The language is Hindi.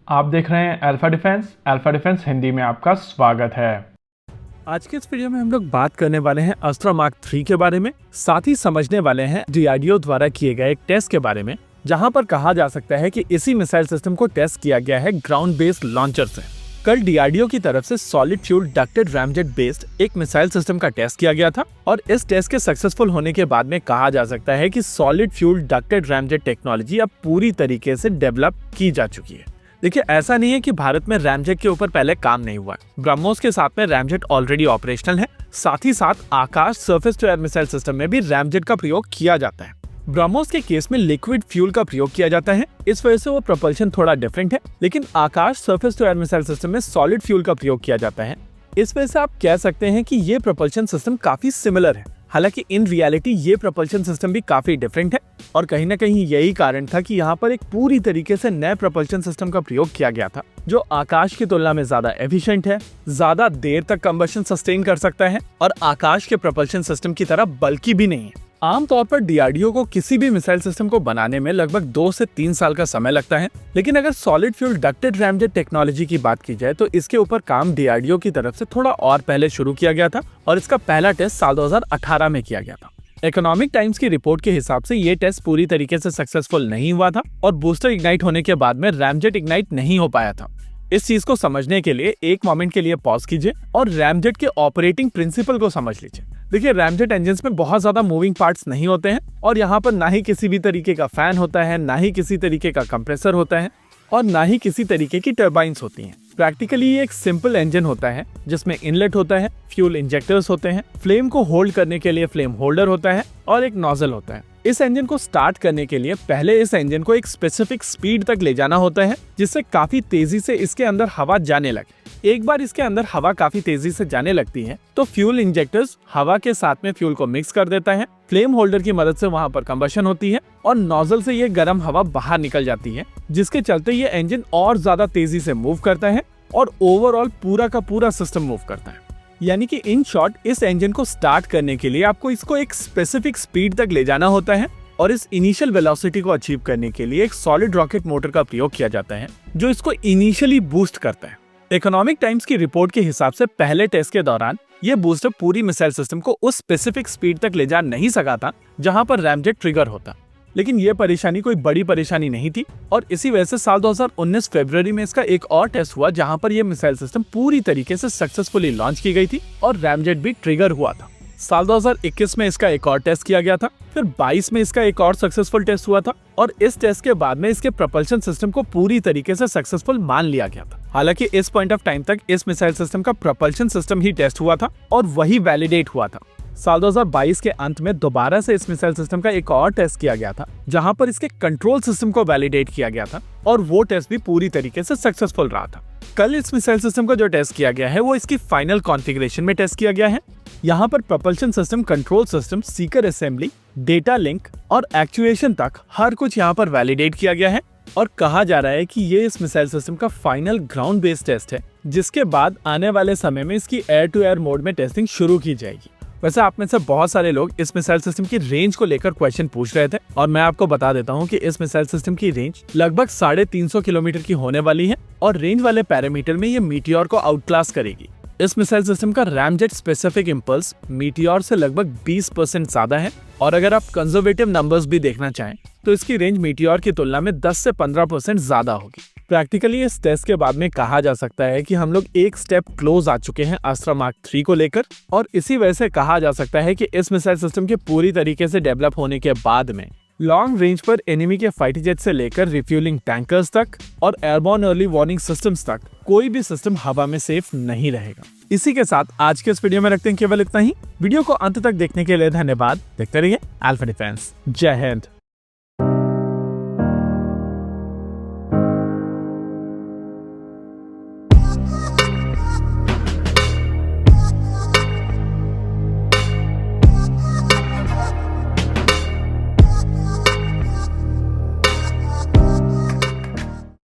आप देख रहे हैं अल्फा डिफेंस हिंदी में आपका स्वागत है। आज के इस वीडियो में हम लोग बात करने वाले हैं अस्त्रा मार्क 3 के बारे में, साथ ही समझने वाले हैं DRDO द्वारा किए गए एक टेस्ट के बारे में, जहां पर कहा जा सकता है कि इसी मिसाइल सिस्टम को टेस्ट किया गया है ग्राउंड बेस्ड लॉन्चर से। कल DRDO की तरफ से solid fuel ducted ramjet based एक मिसाइल सिस्टम का टेस्ट किया गया था और इस टेस्ट के सक्सेसफुल होने के बाद में कहा जा सकता है कि solid fuel ducted ramjet technology अब पूरी तरीके से डेवलप की जा चुकी है। देखिए, ऐसा नहीं है कि भारत में रैमजेट के ऊपर पहले काम नहीं हुआ है। ब्रह्मोस के साथ में रैमजेट ऑलरेडी ऑपरेशनल है। साथ ही साथ Akash surface to air missile system में भी रैमजेट का प्रयोग किया जाता है। ब्रह्मोस के केस में लिक्विड फ्यूल का प्रयोग किया जाता है, इस वजह से वो प्रोपल्शन थोड़ा डिफरेंट है, लेकिन Akash surface to air missile system में सॉलिड फ्यूल का प्रयोग किया जाता है। इस वजह से आप कह सकते हैं कि ये प्रोपल्शन सिस्टम काफी सिमिलर है। हालांकि इन रियलिटी ये प्रोपल्शन सिस्टम भी काफी डिफरेंट है और कहीं ना कहीं यही कारण था कि यहाँ पर एक पूरी तरीके से नए प्रोपल्शन सिस्टम का प्रयोग किया गया था, जो आकाश की तुलना में ज्यादा एफिशिएंट है, ज्यादा देर तक कंबशन सस्टेन कर सकता है और आकाश के प्रोपल्शन सिस्टम की तरह बल्कि भी नहीं है। आमतौर पर DRDO को किसी भी मिसाइल सिस्टम को बनाने में लगभग 2 से 3 साल का समय लगता है, लेकिन अगर solid fuel ducted ramjet technology की बात की जाए तो इसके ऊपर काम DRDO की तरफ से थोड़ा और पहले शुरू किया गया था और इसका पहला टेस्ट साल 2018 में किया गया था। इकोनॉमिक टाइम्स की रिपोर्ट के हिसाब से ये टेस्ट पूरी तरीके से सक्सेसफुल नहीं हुआ था और बूस्टर इग्नाइट होने के बाद में रैमजेट इग्नाइट नहीं हो पाया था। इस चीज को समझने के लिए एक मोमेंट के लिए पॉज कीजिए और रैमजेट के ऑपरेटिंग प्रिंसिपल को समझ लीजिए। देखिए, रैमजेट इंजन्स में बहुत ज्यादा मूविंग पार्ट्स नहीं होते हैं और यहाँ पर ना ही किसी भी तरीके का फैन होता है, ना ही किसी तरीके का कंप्रेसर होता है और ना ही किसी तरीके की टर्बाइंस होती हैं। प्रैक्टिकली ये एक सिंपल इंजन होता है जिसमें इनलेट होता है, फ्यूल इंजेक्टर्स होते हैं, फ्लेम को होल्ड करने के लिए फ्लेम होल्डर होता है और एक नोजल होता है। इस इंजन को स्टार्ट करने के लिए पहले इस इंजन को एक स्पेसिफिक स्पीड तक ले जाना होता है, जिससे काफी तेजी से इसके अंदर हवा जाने लगे। एक बार इसके अंदर हवा काफी तेजी से जाने लगती है तो फ्यूल इंजेक्टर्स हवा के साथ में फ्यूल को मिक्स कर देता है, फ्लेम होल्डर की मदद से वहां पर कंबशन होती है और नोजल से ये गर्म हवा बाहर निकल जाती है, जिसके चलते ये इंजन और ज्यादा तेजी से मूव करता है और ओवरऑल पूरा का पूरा सिस्टम मूव करता है। यानी कि इन शॉर्ट, इस इंजन को स्टार्ट करने के लिए आपको इसको एक स्पेसिफिक स्पीड तक ले जाना होता है और इस इनिशियल वेलोसिटी को अचीव करने के लिए एक सॉलिड रॉकेट मोटर का प्रयोग किया जाता है, जो इसको इनिशियली बूस्ट करता है। इकोनॉमिक टाइम्स की रिपोर्ट के हिसाब से पहले टेस्ट के दौरान ये बूस्टर पूरी मिसाइल सिस्टम को उस स्पेसिफिक स्पीड तक ले जा नहीं सका था जहां पर रैमजेट ट्रिगर होता, लेकिन ये परेशानी कोई बड़ी परेशानी नहीं थी और इसी वजह से साल 2019 फरवरी में इसका एक और टेस्ट हुआ जहां पर यह मिसाइल सिस्टम पूरी तरीके से सक्सेसफुली लॉन्च की गई थी और रैमजेट भी ट्रिगर हुआ था। साल 2021 में इसका एक और टेस्ट किया गया था, फिर 22 में इसका एक और सक्सेसफुल टेस्ट हुआ था और इस टेस्ट के बाद में इसके प्रोपल्शन सिस्टम को पूरी तरीके से सक्सेसफुल मान लिया गया था। हालांकि इस पॉइंट ऑफ टाइम तक इस मिसाइल सिस्टम का प्रोपल्शन सिस्टम ही टेस्ट हुआ था और वही वैलिडेट हुआ था। साल 2022 के अंत में दोबारा से इस मिसाइल सिस्टम का एक और टेस्ट किया गया था, जहां पर इसके कंट्रोल सिस्टम को वैलिडेट किया गया था और वो टेस्ट भी पूरी तरीके से सक्सेसफुल रहा था। कल इस मिसाइल सिस्टम का जो टेस्ट किया गया है वो इसकी फाइनल कॉन्फ़िगरेशन में टेस्ट किया गया है। यहाँ पर propulsion system, control system, Sikar assembly, data link और एक्चुएशन तक हर कुछ यहाँ पर वैलिडेट किया गया है और कहा जा रहा है कि ये इस मिसाइल सिस्टम का फाइनल ग्राउंड बेस्ड टेस्ट है, जिसके बाद आने वाले समय में इसकी एयर टू एयर मोड में टेस्टिंग शुरू की जाएगी। वैसे आप में से बहुत सारे लोग इस मिसाइल सिस्टम की रेंज को लेकर क्वेश्चन पूछ रहे थे और मैं आपको बता देता हूं कि इस मिसाइल सिस्टम की रेंज लगभग 350 किलोमीटर की होने वाली है और रेंज वाले पैरामीटर में ये मीटियोर को आउटक्लास करेगी। इस मिसाइल सिस्टम का रैमजेट स्पेसिफिक इंपल्स मीटियोर से लगभग 20% ज्यादा है और अगर आप कंजर्वेटिव नंबर्स भी देखना चाहें तो इसकी रेंज मीटियोर की तुलना में 10 से 15% ज्यादा होगी। प्रैक्टिकली इस टेस्ट के बाद में कहा जा सकता है कि हम लोग एक स्टेप क्लोज आ चुके हैं अस्त्रा मार्क 3 को लेकर और इसी वजह से कहा जा सकता है कि इस मिसाइल सिस्टम के पूरी तरीके से डेवलप होने के बाद में लॉन्ग रेंज पर एनिमी के फाइटर जेट से लेकर रिफ्यूलिंग टैंकर्स तक और एयरबॉर्न अर्ली वार्निंग सिस्टम्स तक कोई भी सिस्टम हवा में सेफ नहीं रहेगा। इसी के साथ आज के इस वीडियो में रखते हैं केवल इतना ही। वीडियो को अंत तक देखने के लिए धन्यवाद। देखते रहिए अल्फा डिफेंस। जय हिंद।